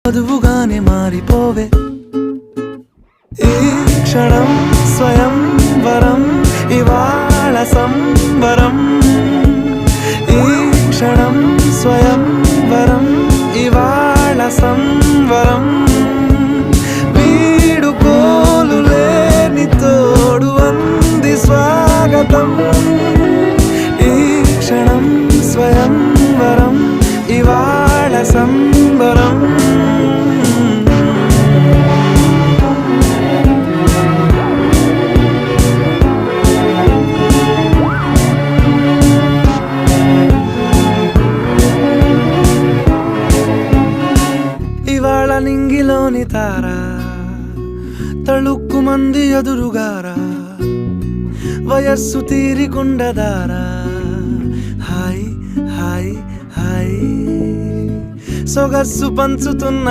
వధువుగానే మారిపోవే ఈ క్షణం స్వయం వరం ఇవాళ సంబరం ఈ క్షణం స్వయం వరం ఇవాళ సంవరం వీడుకోలు లేని తోడు అంది స్వాగతం ఈ క్షణం స్వయం వరం ఇవాళ సంబరం ఇవాళ నింగిలోని తారా తళుక్కు మంది ఎదురుగారా వయస్సు తీరికుండదారా హాయ్ హాయ్ హాయ్ సొగస్సు పంచుతున్న